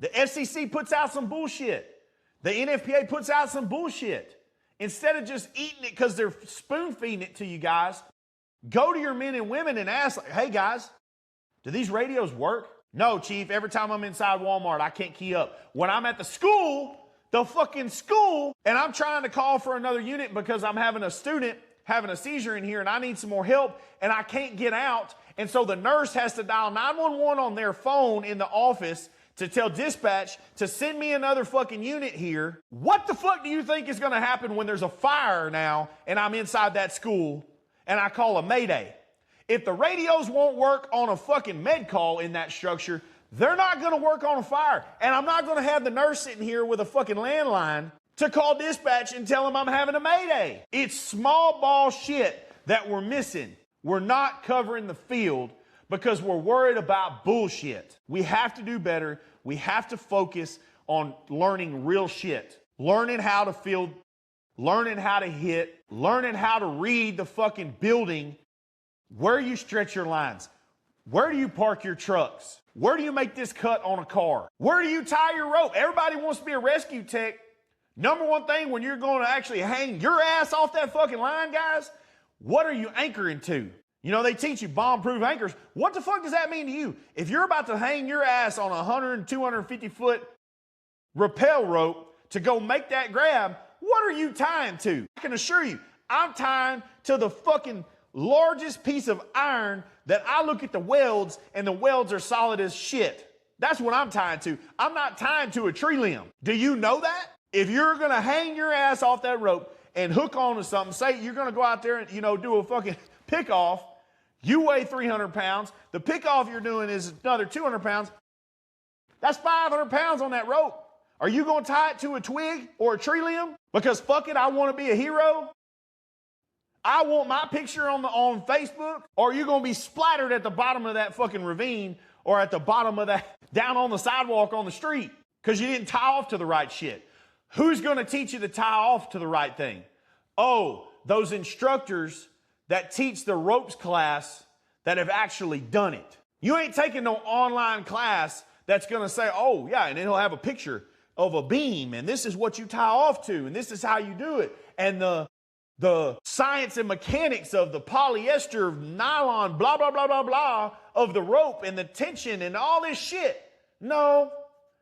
The FCC puts out some bullshit. The NFPA puts out some bullshit. Instead of just eating it because they're spoon feeding it to you guys, go to your men and women and ask, like, hey guys, do these radios work? No, Chief, every time I'm inside Walmart, I can't key up. When I'm at the fucking school, and I'm trying to call for another unit because I'm having a student having a seizure in here and I need some more help and I can't get out. And so the nurse has to dial 911 on their phone in the office to tell dispatch to send me another fucking unit here. What the fuck do you think is going to happen when there's a fire now and I'm inside that school and I call a mayday? If the radios won't work on a fucking med call in that structure, they're not going to work on a fire. And I'm not going to have the nurse sitting here with a fucking landline to call dispatch and tell them I'm having a mayday. It's small ball shit that we're missing. We're not covering the field because we're worried about bullshit. We have to do better. We have to focus on learning real shit. Learning how to field, learning how to hit, learning how to read the fucking building, where you stretch your lines, where do you park your trucks, where do you make this cut on a car, where do you tie your rope? Everybody wants to be a rescue tech. Number one thing when you're going to actually hang your ass off that fucking line, guys, what are you anchoring to? You know, they teach you bomb-proof anchors. What the fuck does that mean to you? If you're about to hang your ass on a 100 and 250 foot rappel rope to go make that grab, what are you tying to? I can assure you, I'm tying to the fucking largest piece of iron that I look at the welds and the welds are solid as shit. That's what I'm tying to. I'm not tying to a tree limb. Do you know that? If you're gonna hang your ass off that rope and hook onto something, say you're gonna go out there and, you know, do a fucking pick off, you weigh 300 pounds, the pick off you're doing is another 200 pounds, that's 500 pounds on that rope. Are you gonna tie it to a twig or a tree limb? Because fuck it, I wanna be a hero? I want my picture on Facebook? Or are you gonna be splattered at the bottom of that fucking ravine or at the bottom of that, down on the sidewalk on the street because you didn't tie off to the right shit? Who's gonna teach you to tie off to the right thing? Oh, those instructors that teach the ropes class that have actually done it. You ain't taking no online class that's gonna say, oh yeah, and it'll have a picture of a beam and this is what you tie off to and this is how you do it. And the science and mechanics of the polyester, nylon, blah, blah, blah, blah, blah, of the rope and the tension and all this shit. No,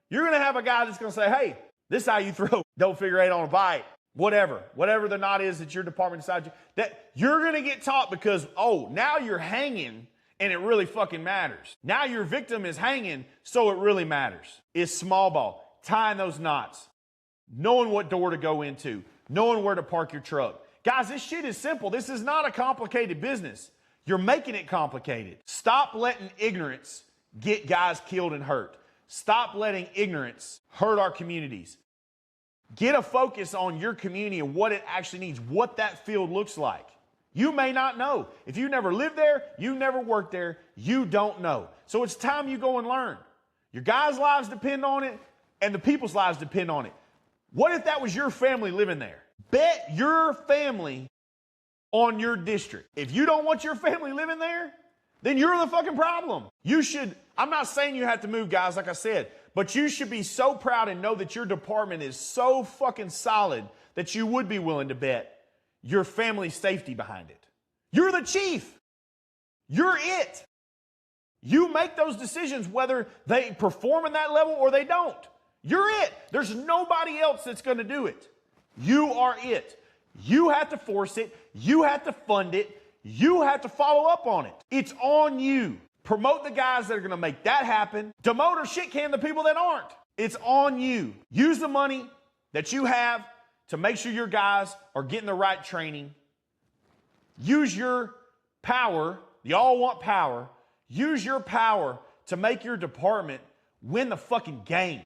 you're gonna have a guy that's gonna say, hey, this is how you throw dope figure eight on a bite. Whatever the knot is that your department decides that you're gonna get taught because, oh, now you're hanging and it really fucking matters. Now your victim is hanging, so it really matters. It's small ball, tying those knots, knowing what door to go into, knowing where to park your truck. Guys, this shit is simple. This is not a complicated business. You're making it complicated. Stop letting ignorance get guys killed and hurt. Stop letting ignorance hurt our communities. Get a focus on your community and what it actually needs, what that field looks like. You may not know. If you never lived there, you never worked there, you don't know. So it's time you go and learn. Your guys' lives depend on it, and the people's lives depend on it. What if that was your family living there? Bet your family on your district. If you don't want your family living there, then you're the fucking problem. You should, I'm not saying you have to move, guys, like I said, but you should be so proud and know that your department is so fucking solid that you would be willing to bet your family's safety behind it. You're the chief. You're it. You make those decisions whether they perform in that level or they don't. You're it. There's nobody else that's going to do it. You are it. You have to force it. You have to fund it. You have to follow up on it. It's on you. Promote the guys that are going to make that happen. Demote or shit can the people that aren't. It's on you. Use the money that you have to make sure your guys are getting the right training. Use your power. Y'all want power. Use your power to make your department win the fucking game.